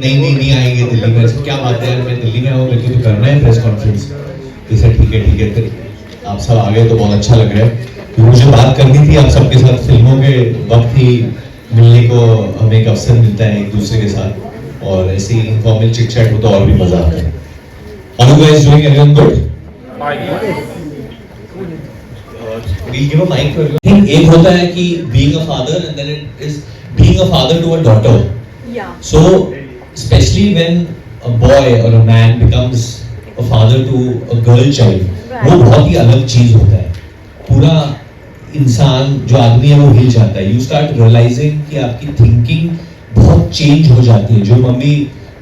नहीं आएंगे दिल्ली में। ऐसे क्या बात है यार, मैं दिल्ली में आऊँ, मेरे को तो करना है प्रेस कॉन्फ्रेंस। जैसे ठीक है फिर आप सब आ गए तो बहुत अच्छा लग रहा है, क्योंकि मुझे बात करनी थी आप सबके साथ। फिल्मों के वक्त ही मिलने को हमें एक अवसर मिलता है एक दूसरे के साथ, और ऐसे ही इनफॉर्मल चिट चैट हो तो और भी मजा आता है। Are you guys doing everyone good? We'll give a mic for everyone. एक होता है कि being a father and then it is being a father to a daughter. Yeah. So especially when a boy or a man becomes a father to a girl child, वो बहुत ही अलग चीज होता है। पूरा इंसान जो आदमी है वो हिल जाता है। You start realizing कि आपकी thinking बहुत चेंज हो जाती है। जो मम्मी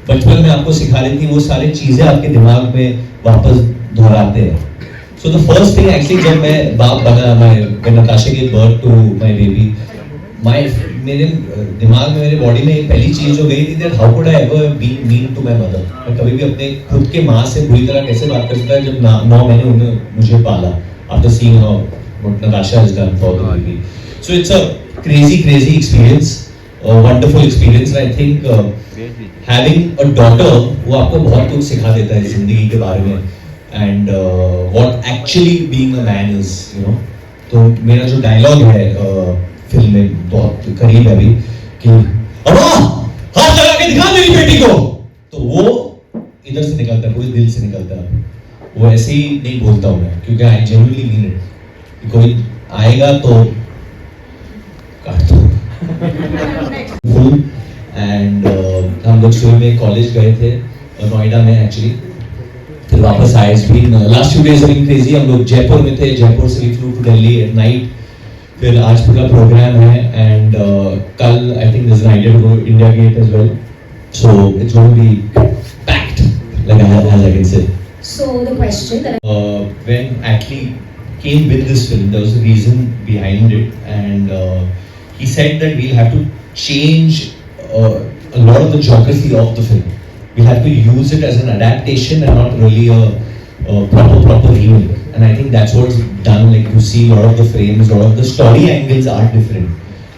बचपन में आपको सिखा रही थी वो सारी चीजें आपके दिमाग में वापस दोहराते हैं। So the first thing actually जब मैं बाप बना, when Natasha gave birth to my baby, मेरे दिमाग में, मेरे बॉडी में एक पहली चीज जो गई थी that how could I ever be mean to my mother? मैं कभी भी अपने खुद के माँ से बुरी तरह कैसे बात कर सकता है जब 9 महीने उन्होंने मुझे पाला, after seeing how what Natasha has done for the baby. So it's a crazy experience, a wonderful experience, and I think having a daughter वो आपको बहुत कुछ सिखा देता है जिंदगी के बारे में, and what actually being a man is, you know. तो मेरा जो डायलॉग है फिल्म में बहुत करीब है अभी कि अम्मा हाथ लगा के दिखा मेरी बेटी को, तो वो इधर से निकलता है, पूरे दिल से निकलता है। वो ऐसे ही नहीं बोलता हूँ मैं, क्योंकि आई जेन्युइनली मीन इट। कोई आएगा तो काट दो। एंड हम लोग शुरू में कॉलेज गए थे नोएडा में एक्चुअली, फिर वापस आए। Last few days been crazy. हम लोग जयपुर में थे, जयपुर से we flew to Delhi at night. फिर आज पूरा प्रोग्राम है, एंड कल I think there is an idea to go India Gate as well, so it's going to be packed like as I can say. So the question that When Atlee came with this film, there was a reason behind it, and he said that we'll have to change a lot of the geography of the film. We'll have to use it as an adaptation and not really a proper remake. And I think that's what's done. Like you see a lot of the frames, a lot of the story angles are different.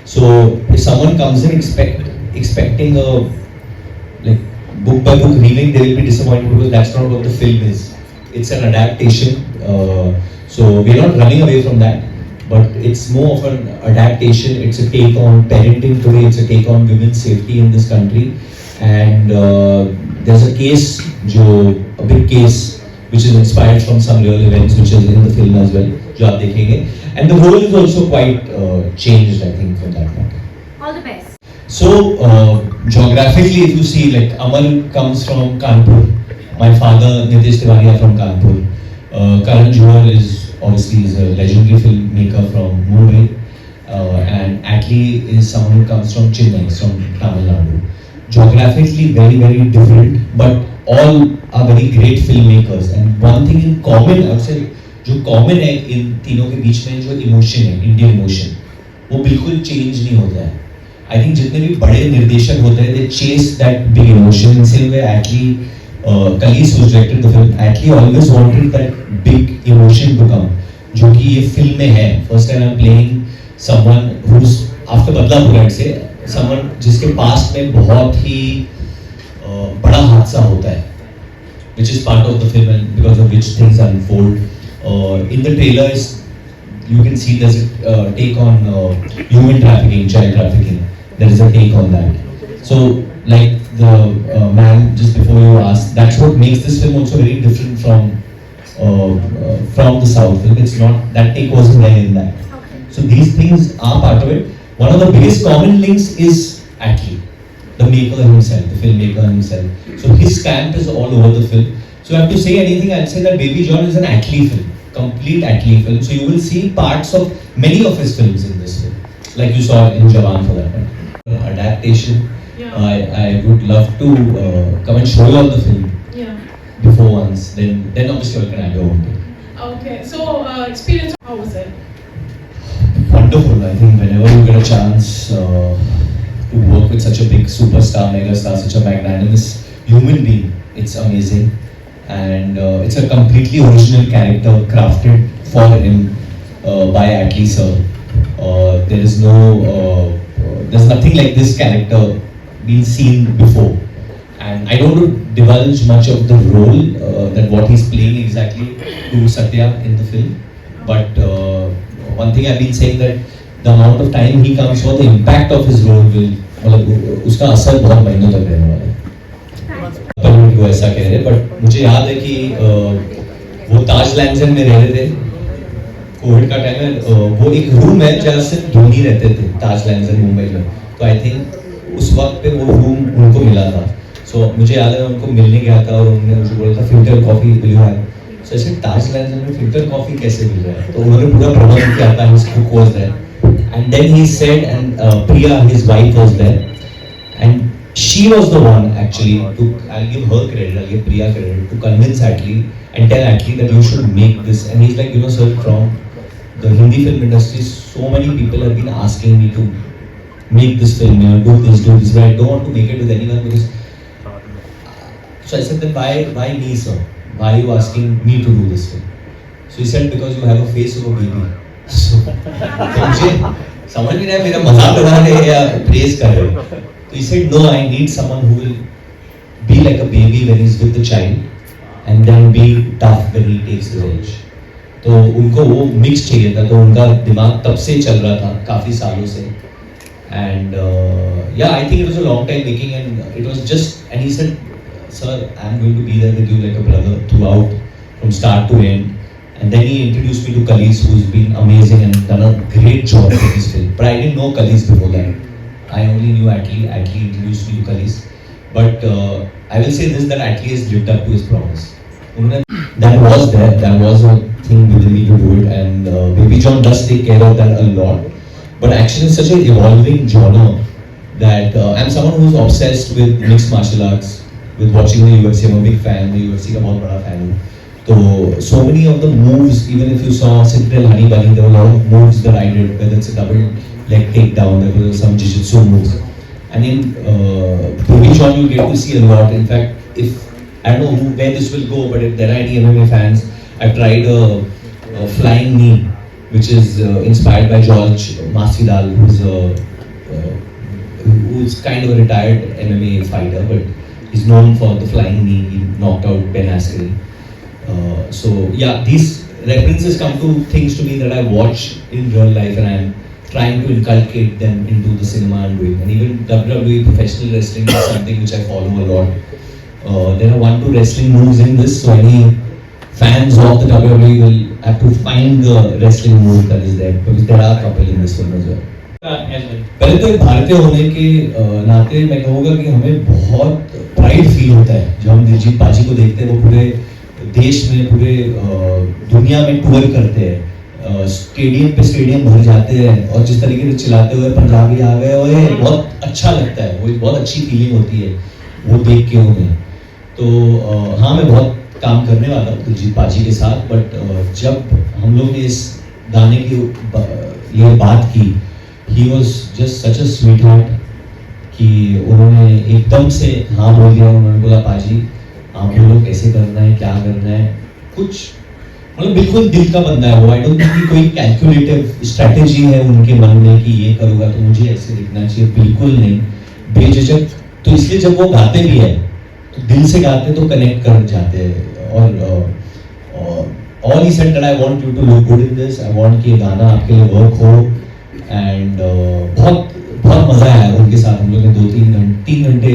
So if someone comes in expecting a like book by book remake, they will be disappointed because that's not what the film is. It's an adaptation. So we're not running away from that, but it's more of an adaptation. It's a take on parenting today. It's a take on women's safety in this country. And there's a case, a big case, which is inspired from some real events, which is in the film as well, जो आप देखेंगे. And the role is also quite changed, I think, from that point. all the best. So geographically, if you see, like Amal comes from Kanpur. My father, Nitish Tiwari, are from Kanpur. Karan Johar is obviously a legendary filmmaker from Mumbai, and Atlee is someone who comes from Chennai, from Tamil Nadu. Geographically very different, but all are very great filmmakers. And one thing in common, I would say, जो common है इन तीनों के बीच में, जो emotion है, Indian emotion, वो बिल्कुल change नहीं होता है। आई थिंक जितने भी बड़े निर्देशक होते हैं, they chase that big emotion. In same way Atlee, Kalis who directed the film, Atlee always wanted that big emotion to come, जो कि ये फिल्म में है। First time I'm playing someone who's after Badlapur, I'd say, someone जिसके पास में बहुत ही बड़ा हादसा होता है, which is part of the film and because of which things unfold. In the trailers, you can see there's a take on human trafficking, child trafficking. There is a take on that. So, like the man just before you asked, that's what makes this film also very different from the South film. It's not that take wasn't there in that. Okay. So these things are part of it. One of the biggest common links is Atlee, the maker himself, the filmmaker himself. So his stamp is all over the film. So I have to say anything, I'd say that Baby John is an Atlee film, complete Atlee film. So you will see parts of many of his films in this film, like you saw in Jawan for that one. Adaptation. Yeah. I would love to come and show you all the film Yeah. before once. Then obviously you can add your own take. Okay. So experience. How was it? Wonderful. I think whenever you get a chance to work with such a big superstar, megastar, such a magnanimous human being, it's amazing. And it's a completely original character crafted for him by Atlee sir. There's nothing like this character been seen before. and I don't want to divulge much of the role that what he's playing exactly to Satya in the film, but one thing I've been saying that the amount of time he comes for, the impact of his role will, मतलब उसका असर बहुत महीनों तक रहने वाला है। पर वो ऐसा कह रहे, बट मुझे याद है कि वो ताज लैंसन में रह रहे थे कोविड का टाइम है, वो एक रूम है जहाँ सिर्फ धोनी रहते थे ताज लैंसन मुंबई में, तो आई थिंक उस वक्त पे वो रूम उनको मिला था। सो मुझे याद है उनको मिलने गया था और उन्होंने मुझे बोला था filter coffee will you have, so ऐसे ताज लैंसन में फिल्टर कॉफी कैसे मिल रहा है, तो उन्होंने पूरा प्रमोट किया था, his cook was there and then he said, and Priya his wife was there and she was the one actually to, I'll give her credit, I'll give Priya credit, to convince Atlee and tell Atlee that you should make this. And he's like, you know sir, from the Hindi film industry so many people have been asking me to make this film, you know, do this, but I don't want to make it with anyone because, so I said then why me sir, why are you asking me to do this film? So he said because you have a face of a baby. So मुझे समझ नहीं रहा मेरा मजाक उड़ा रहे हैं या प्रेज कर रहे हैं, तो he said no, I need someone who will be like a baby when he's with the child and then be tough when he takes revenge. तो उनको वो मिक्स चाहिए था, तो उनका दिमाग तब से चल रहा था काफी सालों से, and yeah, I think it was a long time making and it was just, and he said sir, I'm going to be there with you like a brother throughout from start to end. And then he introduced me to Khalis, who's been amazing and done a great job in this film. But I didn't know Khalis before that. I only knew Atlee. Atlee introduced me to Khalis. But I will say this, that Atlee has lived up to his promise. That was there. That was a thing within me to do it. And Baby John does take care of that a lot. But action is such an evolving genre that I'm someone who's obsessed with mixed martial arts, with watching the UFC. I'm a big fan. The UFC का बहुत बड़ा fan हूँ. So many of the moves, even if you saw Citadel Honey Bunny, there were a lot of moves that I did, whether it's a double leg takedown, there were some jiu-jitsu moves. And in Baby John, you get to see a lot. In fact, if I don't know where this will go, but if there are any MMA fans, I've tried a flying knee, which is inspired by George Masvidal, who's kind of a retired MMA fighter, but he's known for the flying knee. He knocked out Ben Askren. So yeah, these references come to things to me that I watch in real life, and I'm trying to inculcate them into the cinema I'm doing. And even WWE professional wrestling is something which I follow a lot. There are 1-2 wrestling moves in this, so any fans of the WWE will have to find the wrestling move that is there, because there are a couple in this film as well. पहले तो एक भारतीय होने के नाते मैं कहूँगा कि हमें बहुत प्राइड फील होता है जब हम दिलजीत पाजी को देखते हैं। वो पूरे देश में, पूरे दुनिया में टूर करते हैं, स्टेडियम पे स्टेडियम भर जाते हैं और जिस तरीके से चिल्लाते हुए पंजाबी आ गए, और बहुत अच्छा लगता है, वो एक बहुत अच्छी फीलिंग होती है वो देख के उन्हें। तो हाँ, मैं बहुत काम करने वाला हूँ दिलजीत पाजी के साथ, बट जब हम लोग ने इस गाने की ये बात की, he was just such a sweet heart कि उन्होंने एकदम से हाँ बोल दिया। उन्होंने बोला पाजी आप बोलो कैसे करना है, क्या करना है, कुछ मतलब बिल्कुल दिल का बंदा है वो। आई डोंट थिंक कि कोई कैलकुलेटिव स्ट्रैटेजी है उनके मन में कि ये करूँगा तो मुझे ऐसे दिखना चाहिए, बिल्कुल नहीं, बेझिझक। तो इसलिए जब वो गाते भी है तो दिल से गाते तो कनेक्ट कर जाते हैं। और all he said that I want you to look good in this, I want कि ये गाना आपके लिए वर्क हो। एंड बहुत बहुत मज़ा आया उनके साथ। हम लोग ने 2-3 घंटे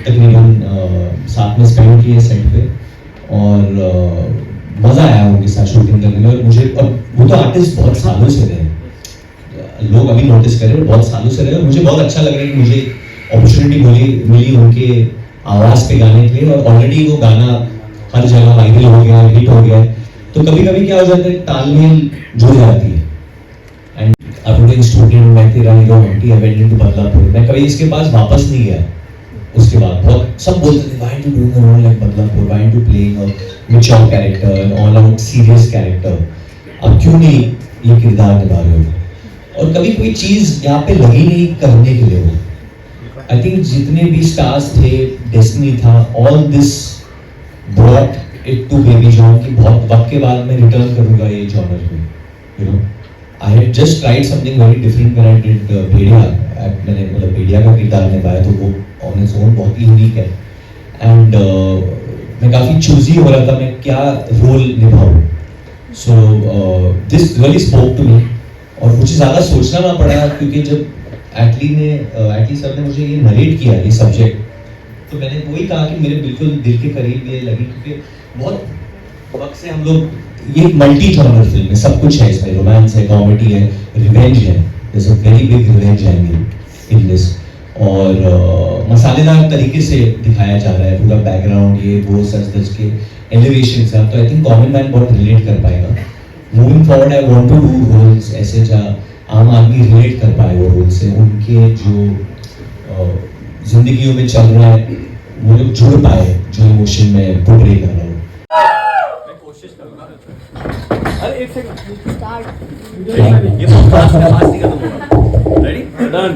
तकरीबन साथ में स्पेंड किए सेट पे, और मज़ा आया उनके साथ शूटिंग करने में। और मुझे, और वो तो आर्टिस्ट बहुत सालों से रहे, लोग अभी नोटिस करें, बहुत सालों से रहे, और मुझे बहुत अच्छा लग रहा है कि मुझे अपॉर्चुनिटी मिली उनके आवाज़ पे गाने के लिए। और ऑलरेडी वो गाना हर जगह वायरल हो गया, हिट हो गया। तो कभी कभी क्या हो जाता है, तालमेल जुड़ जाती है। एंड अपने स्टूडेंट मैं तेरा हीरो हंटी इवेंट इनटू बदलापुर, मैं कभी इसके पास वापस नहीं गया। उसके बाद बहुत सब बोलते थे why do doing a role like Badlapur, why do playing a mature character, an all out serious character, अब क्यों नहीं ये किरदार निभा रहे हो। और कभी कोई चीज़ यहाँ पे लगी नहीं करने के लिए हो। आई थिंक जितने भी स्टार्स थे, डेस्टिनी था, all this brought it to Baby John की बहुत वक्त के बाद मैं रिटर्न करूँगा ये जॉनर को। You know, I had just tried something very different when I did Bhediya. मैंने मतलब भेड़िया का किरदार निभाया, तो वो ऑन इट्स ओन बहुत ही यूनिक है। एंड मैं काफ़ी चूजी हो रहा था मैं क्या रोल निभाऊँ. So this really spoke to me और मुझे ज़्यादा सोचना ना पड़ा क्योंकि जब एटली सर ने मुझे ये नरेट किया ये सब्जेक्ट तो मैंने वही कहा कि मेरे बिल्कुल दिल के करीब ये लगी क्योंकि बहुत वक्त से हम लोग ये मल्टी जॉनर फिल्म है, सब कुछ है इसमें, रोमांस है, कॉमेडी है, रिवेंज है, there's a very big revenge angle in this और मसालेदार तरीके से दिखाया जा रहा है पूरा बैकग्राउंड ये वो सच के एलिवेशन से तो आई थिंक कॉमन मैन बहुत रिलेट कर पाएगा. Moving forward I want to do roles ऐसे जहाँ आम आदमी रिलेट कर पाए वो रोल से, उनके जो जिंदगियों में चल रहा है वो लोग जुड़ पाए जो इमोशन में पोर्ट्रे कर रहा हूँ. अरे एक सेकंड ये बहुत फास्ट नहीं खत्म होगा. Ready done.